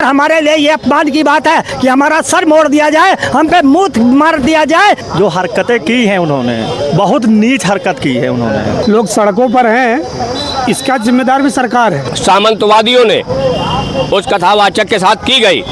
हमारे लिए ये अपमान की बात है कि हमारा सर मोड़ दिया जाए, हम पे मुंह मार दिया जाए। जो हरकतें की हैं उन्होंने, बहुत नीच हरकत की है उन्होंने। लोग सड़कों पर हैं, इसका जिम्मेदार भी सरकार है। सामंतवादियों ने उस कथावाचक के साथ की गई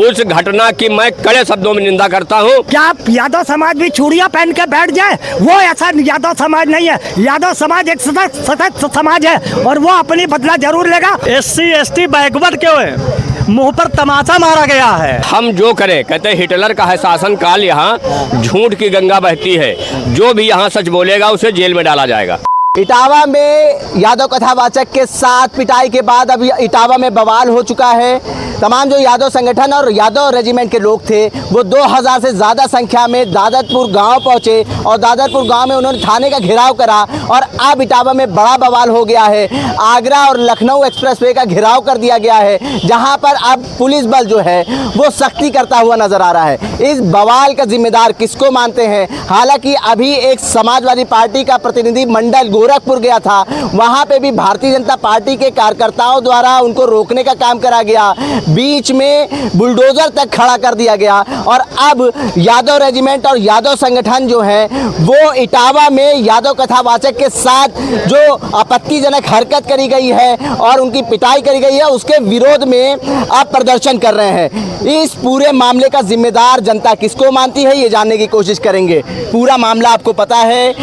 उस घटना की मैं कड़े शब्दों में निंदा करता हूँ। क्या यादव समाज भी चूड़ियां पहन के बैठ जाए? वो ऐसा यादव समाज नहीं है। यादव समाज एक सशक्त समाज है और वो अपनी बदला जरूर लेगा। SC ST बैकवर्ड क्यों है? मुंह पर तमाचा मारा गया है। हम जो करें, कहते हिटलर का है शासन काल, यहाँ झूठ की गंगा बहती है। जो भी यहाँ सच बोलेगा उसे जेल में डाला जाएगा। इटावा में यादव कथावाचक के साथ पिटाई के बाद अब इटावा में बवाल हो चुका है। तमाम जो यादव संगठन और यादव रेजिमेंट के लोग थे वो 2000 से ज़्यादा संख्या में दादरपुर गांव पहुंचे और दादरपुर गांव में उन्होंने थाने का घेराव करा और अब इटावा में बड़ा बवाल हो गया है। आगरा और लखनऊ एक्सप्रेसवे का घेराव कर दिया गया है, जहां पर अब पुलिस बल जो है वो सख्ती करता हुआ नजर आ रहा है। इस बवाल का जिम्मेदार किसको मानते हैं? हालांकि अभी एक समाजवादी पार्टी का प्रतिनिधि मंडल गोरखपुर गया था, वहां पे भी भारतीय जनता पार्टी के कार्यकर्ताओं द्वारा उनको रोकने का काम करा गया, बीच में बुलडोजर तक खड़ा कर दिया गया और अब यादव रेजिमेंट और यादव संगठन जो है वो इटावा में यादव कथावाचक के साथ जो आपत्तिजनक हरकत करी गई है और उनकी पिटाई करी गई है उसके विरोध में अब प्रदर्शन कर रहे हैं। इस पूरे मामले का जिम्मेदार जनता किसको मानती है ये जानने की कोशिश करेंगे। पूरा मामला आपको पता है,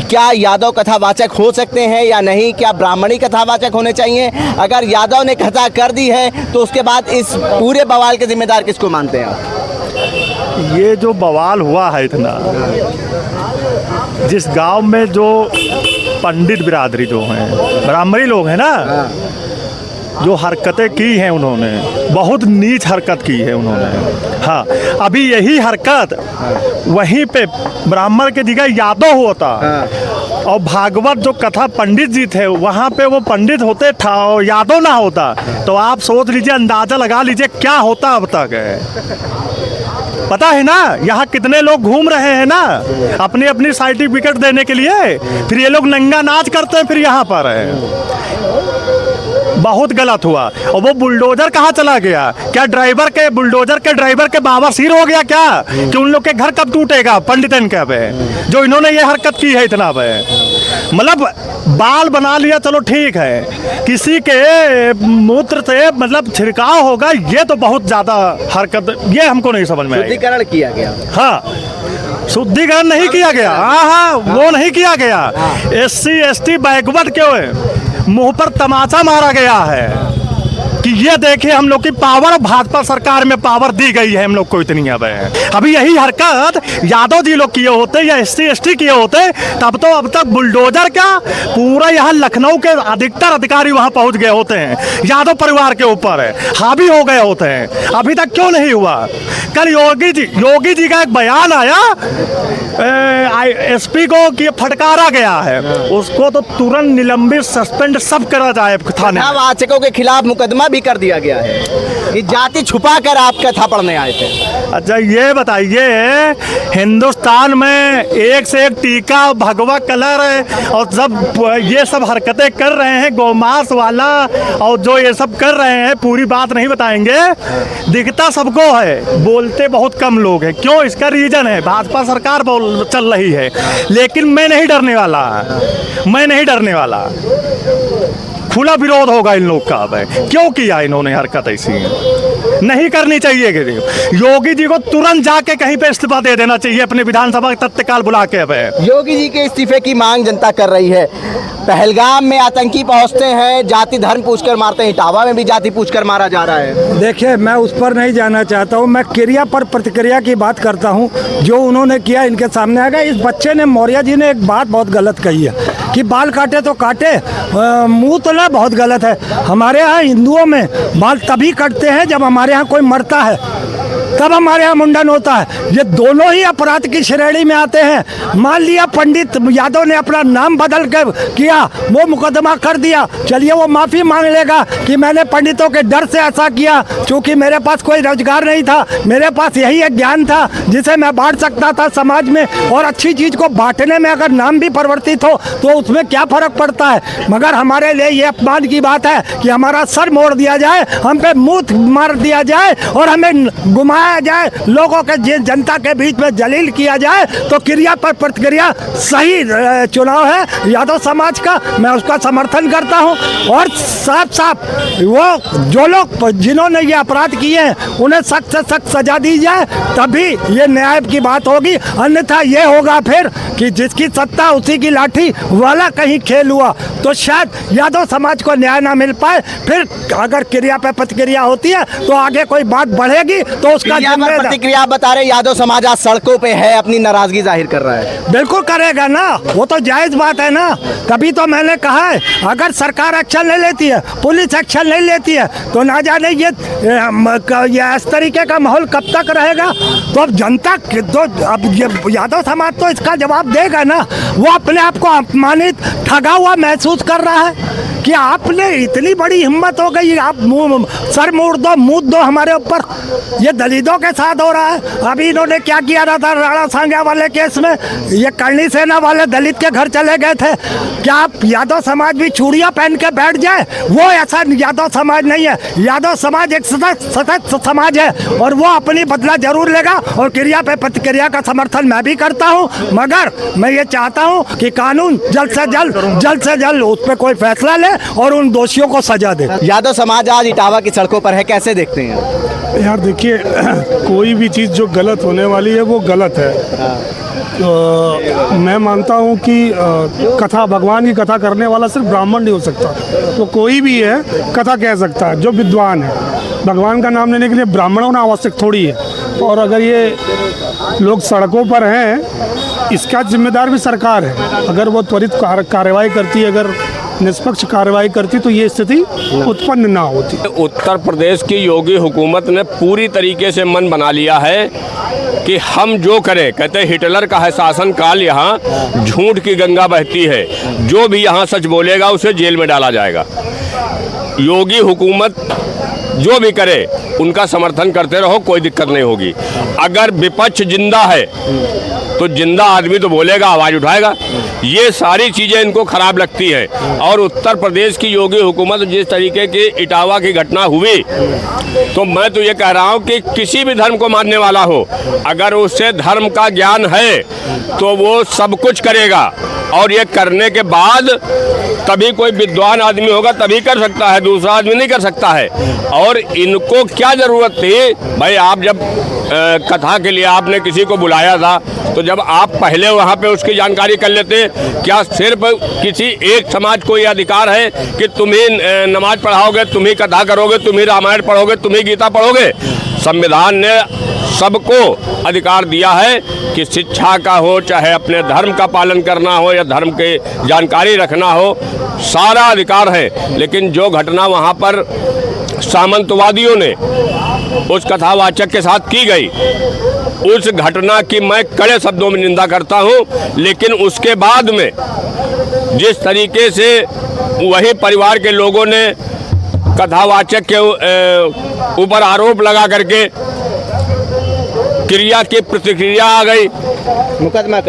क्या यादव कथावाचक हो सकते हैं या नहीं? क्या ब्राह्मणी कथावाचक होने चाहिए? अगर यादव ने कथा कर दी है तो उसके बाद इस पूरे बवाल के जिम्मेदार किसको मानते हैं आप? ये जो बवाल हुआ है इतना, जिस गांव में जो पंडित बिरादरी जो हैं, ब्राह्मणी लोग हैं ना, जो हरकतें की हैं उन्होंने, बहुत नीच हरकत की है उन्होंने। हाँ, अभी यही हरकत वहीं पे ब्राह्मण के जगह यादव होता और भागवत जो कथा पंडित जी थे वहाँ पे वो पंडित होते था और यादव ना होता, तो आप सोच लीजिए, अंदाज़ा लगा लीजिए क्या होता अब तक है। पता है ना यहाँ कितने लोग घूम रहे हैं ना अपनी अपनी सर्टिफिकेट देने के लिए, फिर ये लोग नंगा नाच करते हैं फिर यहाँ पर है। बहुत गलत हुआ। और वो बुलडोजर कहाँ चला गया? क्या ड्राइवर के, बुलडोजर के ड्राइवर के बाबा सिर हो गया क्या कि उन लोग के घर कब टूटेगा पंडितन के पे, जो इन्होंने ये हरकत की है इतना पे? मतलब बाल बना लिया, चलो ठीक है, किसी के मूत्र से मतलब छिड़काव होगा, ये तो बहुत ज़्यादा हरकत, ये हमको नहीं समझ में आई। शुद्धिकरण किया गया। हाँ, शुद्धिकरण नहीं किया गया। हाँ, वो नहीं किया गया। SC ST बैकवर्ड क्यों है? मुंह पर तमाचा मारा गया है कि ये देखिए हम लोग की पावर, भाजपा सरकार में पावर दी गई है हम लोग को इतनी। अब है अभी यही हरकत यादव जी लोग किए होते या SC ST किए होते तब तो अब तक बुलडोजर क्या पूरा यहाँ लखनऊ के अधिकतर अधिकारी वहाँ पहुँच गए होते हैं, यादव परिवार के ऊपर है, हावी हो गए होते हैं। अभी तक क्यों नहीं हुआ? कल योगी जी का एक बयान आया, SP को कि फटकारा गया है, उसको तो तुरंत निलंबित, सस्पेंड सब करा जाए थाने। कथावाचकों के खिलाफ मुकदमा भी कर दिया गया है कि जाति छुपा कर आप कथा पढ़ने आए थे। अच्छा ये बताइए, हिंदुस्तान में एक से एक टीका, भगवा कलर और सब ये सब हरकतें कर रहे हैं, गौमांस वाला और जो ये सब कर रहे हैं, पूरी बात नहीं बताएंगे, दिखता सबको है, बोलते बहुत कम लोग हैं। क्यों? इसका रीजन है भाजपा सरकार चल रही है, लेकिन मैं नहीं डरने वाला, मैं नहीं डरने वाला। खुला विरोध होगा इन लोग का। अब क्यों किया इन्होंने हरकत ऐसी? नहीं करनी चाहिए। योगी जी को तुरंत जाके कहीं पे इस्तीफा दे देना चाहिए, अपने विधानसभा तत्काल बुला के। अब योगी जी के इस्तीफे की मांग जनता कर रही है। पहलगाम में आतंकी पहुंचते हैं, जाति धर्म पूछकर मारते हैं, इटावा में भी जाति पूछकर मारा जा रहा है। देखिए, मैं उस पर नहीं जाना चाहता हूँ, मैं क्रिया पर प्रतिक्रिया की बात करता हूँ। जो उन्होंने किया इनके सामने आ गया। इस बच्चे ने, मौर्य जी ने एक बात बहुत गलत कही है कि बाल काटे तो काटे, मुँह तो ना, बहुत गलत है। हमारे यहाँ हिंदुओं में बाल तभी कटते हैं जब हमारे यहाँ कोई मरता है, तब हमारे यहाँ मुंडन होता है। ये दोनों ही अपराध की श्रेणी में आते हैं। मान लिया पंडित यादव ने अपना नाम बदल के किया, वो मुकदमा कर दिया, चलिए वो माफ़ी मांग लेगा कि मैंने पंडितों के डर से ऐसा किया, क्योंकि मेरे पास कोई रोजगार नहीं था, मेरे पास यही एक ज्ञान था जिसे मैं बांट सकता था समाज में, और अच्छी चीज़ को बांटने में अगर नाम भी परिवर्तित हो तो उसमें क्या फ़र्क पड़ता है। मगर हमारे लिए ये अपमान की बात है कि हमारा सर मोड़ दिया जाए, हम पे मुंह मार दिया जाए और हमें घुमाया जाए, लोगों के जनता के बीच में जलील किया जाए। तो क्रिया पर प्रतिक्रिया सही चुनाव है यादव समाज का, मैं उसका समर्थन करता हूं। और साफ साफ वो जो लोग जिन्होंने ये अपराध किए हैं उन्हें सख्त से सख्त सजा दी जाए, तभी ये न्याय की बात होगी। अन्यथा ये होगा फिर कि जिसकी सत्ता उसी की लाठी वाला कहीं खेल हुआ, तो शायद यादव समाज को न्याय ना मिल पाए। फिर अगर क्रिया पे प्रतिक्रिया होती है तो आगे कोई बात बढ़ेगी तो उसका जिम्मेदार। प्रतिक्रिया बता रहे यादव समाज आज सड़कों पे है, अपनी नाराजगी जाहिर कर रहा है। बिल्कुल करेगा ना, वो तो जायज बात है ना। तभी तो मैंने कहा है अगर सरकार एक्शन नहीं लेती है, पुलिस एक्शन नहीं लेती है, तो ना जाने ये इस तरीके का माहौल कब तक रहेगा। तो अब जनता तो अब ये यादव समाज तो इसका जवाब देगा ना। वो अपने आप को अपमानित ठगा हुआ महसूस कर रहा है कि आपने इतनी बड़ी हिम्मत हो गई, आप सर मोड़ दो, मुँह दो हमारे ऊपर। ये दलितों के साथ हो रहा है। अभी इन्होंने क्या किया था राणा सांगा वाले केस में, ये करणी सेना वाले दलित के घर चले गए थे। क्या आप यादव समाज भी चूड़ियाँ पहन के बैठ जाए? वो ऐसा यादव समाज नहीं है। यादव समाज एक सतत समाज है और वो अपनी बदला जरूर लेगा। और क्रिया पे प्रतिक्रिया का समर्थन मैं भी करता हूँ, मगर मैं ये चाहता हूँ कि कानून जल्द से जल्द उस पर कोई फैसला ले और उन दोषियों को सजा दे। यादव समाज आज इटावा की सड़कों पर है, कैसे देखते हैं? यार देखिए, कोई भी चीज़ जो गलत होने वाली है वो गलत है। तो मैं मानता हूँ कि कथा, भगवान की कथा करने वाला सिर्फ ब्राह्मण नहीं हो सकता, तो कोई भी है कथा कह सकता है जो विद्वान है। भगवान का नाम लेने के लिए ब्राह्मण होना आवश्यक थोड़ी है। और अगर ये लोग सड़कों पर हैं, इसका जिम्मेदार भी सरकार है। अगर वो त्वरित कार्रवाई करती, अगर निष्पक्ष कार्रवाई करती, तो ये स्थिति उत्पन्न ना होती। उत्तर प्रदेश की योगी हुकूमत ने पूरी तरीके से मन बना लिया है कि हम जो करें, कहते हैं हिटलर का है शासन काल, यहाँ झूठ की गंगा बहती है, जो भी यहाँ सच बोलेगा उसे जेल में डाला जाएगा। योगी हुकूमत जो भी करे उनका समर्थन करते रहो, कोई दिक्कत नहीं होगी। अगर विपक्ष जिंदा है तो जिंदा आदमी तो बोलेगा, आवाज़ उठाएगा। ये सारी चीज़ें इनको खराब लगती है। और उत्तर प्रदेश की योगी हुकूमत जिस तरीके की इटावा की घटना हुई, तो मैं तो ये कह रहा हूँ कि किसी भी धर्म को मानने वाला हो, अगर उससे धर्म का ज्ञान है तो वो सब कुछ करेगा। और ये करने के बाद तभी कोई विद्वान आदमी होगा तभी कर सकता है, दूसरा आदमी नहीं कर सकता है। और इनको क्या ज़रूरत थी भाई? आप जब कथा के लिए आपने किसी को बुलाया था, तो जब आप पहले वहाँ पे उसकी जानकारी कर लेते, क्या सिर्फ किसी एक समाज को यह अधिकार है कि तुम ही नमाज पढ़ाओगे, तुम ही कथा करोगे, तुम ही रामायण पढ़ोगे, तुम ही गीता पढ़ोगे? संविधान ने सबको अधिकार दिया है कि शिक्षा का हो, चाहे अपने धर्म का पालन करना हो या धर्म के जानकारी रखना हो, सारा अधिकार है। लेकिन जो घटना वहाँ पर सामंतवादियों ने उस कथावाचक के साथ की गई, उस घटना की मैं कड़े शब्दों में निंदा करता हूँ। लेकिन उसके बाद में जिस तरीके से वही परिवार के लोगों ने कथावाचक के ऊपर आरोप लगा करके क्रिया की प्रतिक्रिया आ गई, मुकदमा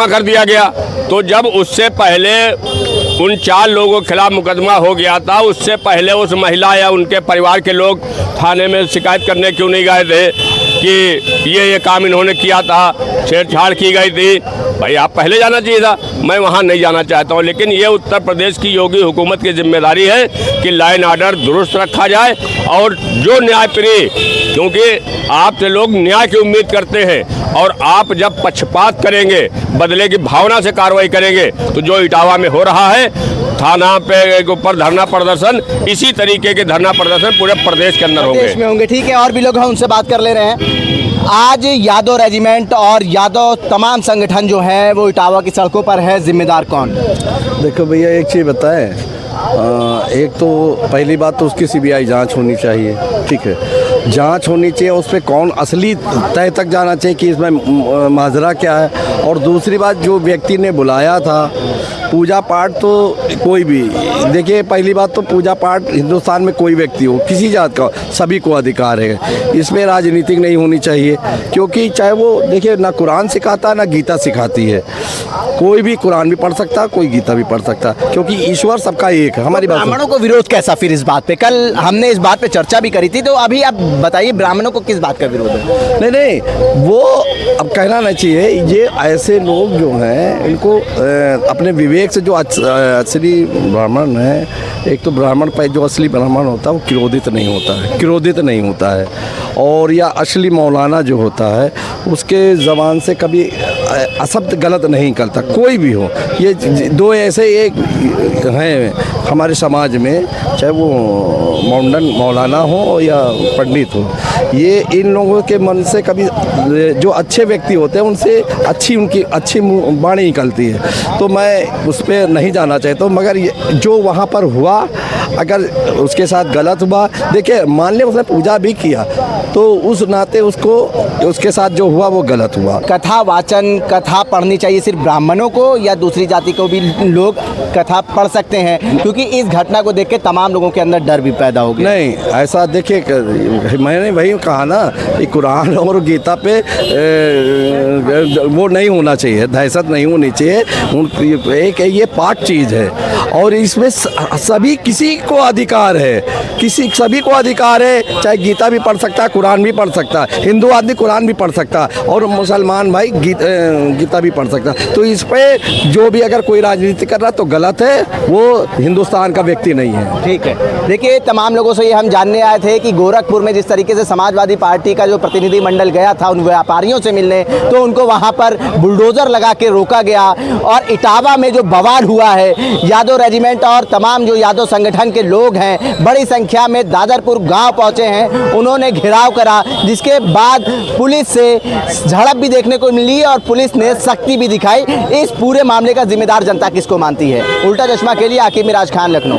कर दिया गया। तो जब उससे पहले उन 4 लोगों के खिलाफ मुकदमा हो गया था, उससे पहले उस महिला या उनके परिवार के लोग थाने में शिकायत करने क्यों नहीं गए थे कि ये काम इन्होंने किया था, छेड़छाड़ की गई थी? भाई आप पहले जाना चाहिए था। मैं वहाँ नहीं जाना चाहता हूँ, लेकिन ये उत्तर प्रदेश की योगी हुकूमत की जिम्मेदारी है कि लाइन आर्डर दुरुस्त रखा जाए और जो न्यायप्रिय, क्योंकि आपसे लोग न्याय की उम्मीद करते हैं, और आप जब पक्षपात करेंगे, बदले की भावना से कार्रवाई करेंगे, तो जो इटावा में हो रहा है थाना पे ऊपर धरना प्रदर्शन, इसी तरीके के धरना प्रदर्शन पूरे प्रदेश के अंदर होंगे। ठीक है, और भी लोग हैं, उनसे बात कर ले रहे हैं। आज यादव रेजिमेंट और यादव तमाम संगठन जो है वो इटावा की सड़कों पर है, जिम्मेदार कौन? देखो भैया, एक चीज़ बताएं, एक तो पहली बात तो उसकी CBI जांच होनी चाहिए, ठीक है। जांच होनी चाहिए, उस पर कौन असली तय तक जाना चाहिए कि इसमें माजरा क्या है। और दूसरी बात, जो व्यक्ति ने बुलाया था पूजा पाठ, तो कोई भी देखिए, पहली बात तो पूजा पाठ हिंदुस्तान में कोई व्यक्ति हो, किसी जात का, सभी को अधिकार है। इसमें राजनीतिक नहीं होनी चाहिए, क्योंकि चाहे वो देखिए ना कुरान सिखाता ना गीता सिखाती है। कोई भी कुरान भी पढ़ सकता है, कोई गीता भी पढ़ सकता है, क्योंकि ईश्वर सबका एक है। हमारी बात ब्राह्मणों को विरोध कैसा फिर इस बात पे? कल हमने इस बात पे चर्चा भी करी थी, तो अभी आप बताइए ब्राह्मणों को किस बात का विरोध है? नहीं नहीं, वो अब कहना नहीं चाहिए। ये ऐसे लोग जो हैं, इनको अपने विवेक से, जो असली ब्राह्मण है, एक तो ब्राह्मण पे जो असली ब्राह्मण होता है वो क्रोधित नहीं होता है, क्रोधित नहीं होता है। और या असली मौलाना जो होता है उसके ज़बान से कभी अशब्द गलत नहीं निकलता, कोई भी हो। ये दो ऐसे एक हैं हमारे समाज में, चाहे वो मौलाना हो या पंडित हो, ये इन लोगों के मन से कभी, जो अच्छे व्यक्ति होते हैं उनसे उनकी अच्छी वाणी निकलती है। तो मैं उस पर नहीं जाना चाहता हूँ, मगर जो वहाँ पर हुआ, अगर उसके साथ गलत हुआ, देखिए मान ले उसने पूजा भी किया, तो उस नाते उसके साथ जो हुआ वो गलत हुआ। कथा वाचन, कथा पढ़नी चाहिए सिर्फ ब्राह्मणों को या दूसरी जाति को भी लोग कथा पढ़ सकते हैं? क्योंकि इस घटना को देख के तमाम लोगों के अंदर डर भी पैदा हो गया। नहीं, ऐसा देखिए, मैंने वही कहा ना कि कुरान और गीता पे वो नहीं होना चाहिए, दहशत नहीं होनी चाहिए। एक ये पाक चीज़ है, और इसमें सभी किसी को अधिकार है, सभी को अधिकार है। चाहे गीता भी पढ़ सकता है, कुरान भी पढ़ सकता है, हिंदू आदमी कुरान भी पढ़ सकता है, और मुसलमान भाई गीता भी पढ़ सकता है। तो इस पे जो भी अगर कोई राजनीति कर रहा तो गलत है, वो हिंदुस्तान का व्यक्ति नहीं है। ठीक है, देखिए तमाम लोगों से ये हम जानने आए थे कि गोरखपुर में जिस तरीके से समाजवादी पार्टी का जो प्रतिनिधिमंडल गया था उन व्यापारियों से मिलने, तो उनको वहाँ पर बुलडोजर लगा के रोका गया। और इटावा में जो बवाल हुआ है, यादव रेजिमेंट और तमाम जो यादव संगठन के लोग हैं बड़ी संख्या में दादरपुर गांव पहुंचे हैं, उन्होंने घेराव करा, जिसके बाद पुलिस से झड़प भी देखने को मिली और पुलिस ने सख्ती भी दिखाई। इस पूरे मामले का जिम्मेदार जनता किसको मानती है? उल्टा चश्मा के लिए आकिब मिराज खान, लखनऊ।